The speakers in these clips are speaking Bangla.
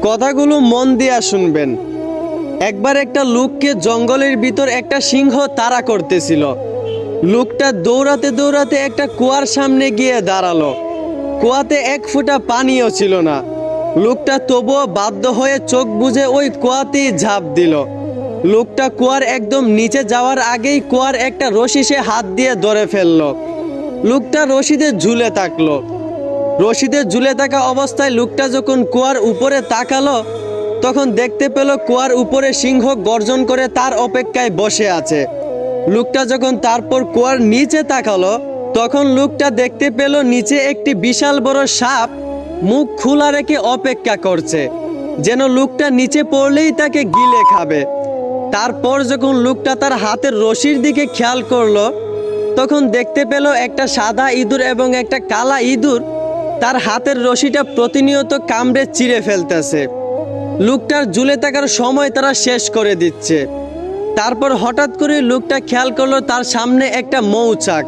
কথাগুলো মন দিয়া শুনবেন। একবার একটা লোককে জঙ্গলের ভিতর একটা সিংহ তাড়া করতেছিল। লোকটা দৌড়াতে দৌড়াতে একটা কুয়ার সামনে গিয়ে দাঁড়ালো। কুয়াতে এক ফোঁটা পানিও ছিল না। লোকটা তবুও বাধ্য হয়ে চোখ বুজে ওই কুয়াতেই ঝাঁপ দিল। লোকটা কুয়ার একদম নিচে যাওয়ার আগেই কুয়ার একটা রশি সে হাত দিয়ে ধরে ফেললো। লোকটা রশিদে ঝুলে থাকলো। রশিদে ঝুলে থাকা অবস্থায় লোকটা যখন কুয়ার উপরে তাকালো, তখন দেখতে পেল কুয়ার উপরে সিংহ গর্জন করে তার অপেক্ষায় বসে আছে। লোকটা যখন তারপর কুয়ার নিচে তাকালো, তখন লোকটা দেখতে পেল নিচে একটি বিশাল বড় সাপ মুখ খোলা রেখে অপেক্ষা করছে, যেন লোকটা নিচে পড়লেই তাকে গিলে খাবে। তারপর যখন লোকটা তার হাতের রশির দিকে খেয়াল করলো, তখন দেখতে পেল একটা সাদা ইঁদুর এবং একটা কালা ইঁদুর তার হাতের রশিটা প্রতিনিয়ত কামড়ে চিরে ফেলতেছে। লোকটার ঝুলে থাকার সময় তারা শেষ করে দিচ্ছে। তারপর হঠাৎ করে লোকটা খেয়াল করলো তার সামনে একটা মৌচাক।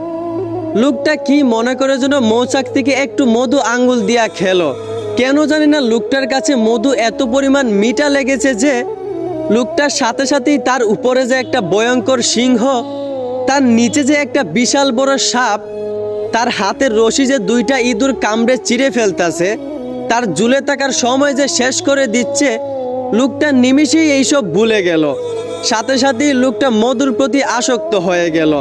লোকটা কি মনে করে যেন মৌচাক থেকে একটু মধু আঙ্গুল দিয়া খেলো। কেন জানি না লোকটার কাছে মধু এত পরিমাণ মিঠা লেগেছে যে লোকটার সাথে সাথেই তার উপরে যে একটা ভয়ঙ্কর সিংহ, তার নিচে যে একটা বিশাল বড় সাপ, তার হাতের রশি যে দুইটা ইঁদুর কামড়ে চিরে ফেলতেছে, তার ঝুলে থাকার সময় যে শেষ করে দিচ্ছে, লোকটা নিমিষেই এইসব ভুলে গেল। সাথে সাথেই লোকটা মধুর প্রতি আসক্ত হয়ে গেল।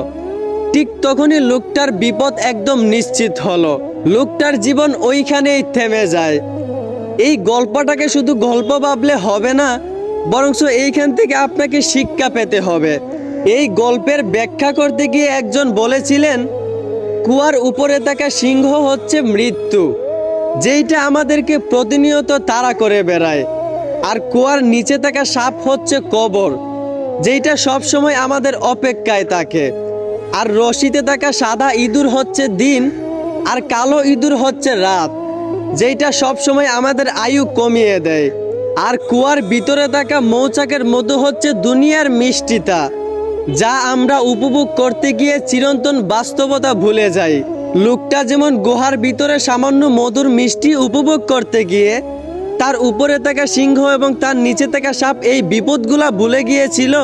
ঠিক তখনই লোকটার বিপদ একদম নিশ্চিত হলো। লোকটার জীবন ওইখানেই থেমে যায়। এই গল্পটাকে শুধু গল্প ভাবলে হবে না, বরঞ্চ এইখান থেকে আপনাকে শিক্ষা পেতে হবে। এই গল্পের ব্যাখ্যা করতে গিয়ে একজন বলেছিলেন, কুয়ার উপরে থাকা সিংহ হচ্ছে মৃত্যু, যেইটা আমাদেরকে প্রতিনিয়ত তাড়া করে বেড়ায়। আর কুয়ার নিচে থাকা সাপ হচ্ছে কবর, যেইটা সবসময় আমাদের অপেক্ষায় থাকে। আর রশিতে থাকা সাদা ইঁদুর হচ্ছে দিন, আর কালো ইঁদুর হচ্ছে রাত, যেইটা সবসময় আমাদের আয়ু কমিয়ে দেয়। আর কুয়ার ভিতরে থাকা মৌচাকের মধু হচ্ছে দুনিয়ার মিষ্টিতা, যা আমরা উপভোগ করতে গিয়ে চিরন্তন বাস্তবতা ভুলে যাই। লোকটা যেমন গুহার ভিতরে সামান্য মধুর মিষ্টি উপভোগ করতে গিয়ে তার উপরে থাকা সিংহ এবং তার নিচে থাকা সাপ এই বিপদগুলা ভুলে গিয়েছিল,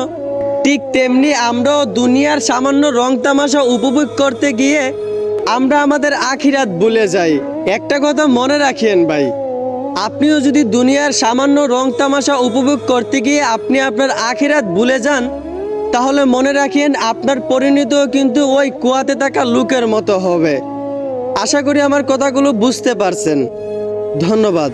ঠিক তেমনি আমরাও দুনিয়ার সামান্য রং তামাশা উপভোগ করতে গিয়ে আমরা আমাদের আখিরাত ভুলে যাই। একটা কথা মনে রাখেন ভাই, আপনিও যদি দুনিয়ার সামান্য রং তামাশা উপভোগ করতে গিয়ে আপনি আপনার আখিরাত ভুলে যান, তাহলে মনে রাখেন আপনার পরিণতিও কিন্তু ওই কুয়াতে থাকা লোকের মতো হবে। আশা করি আমার কথাগুলো বুঝতে পারছেন। ধন্যবাদ।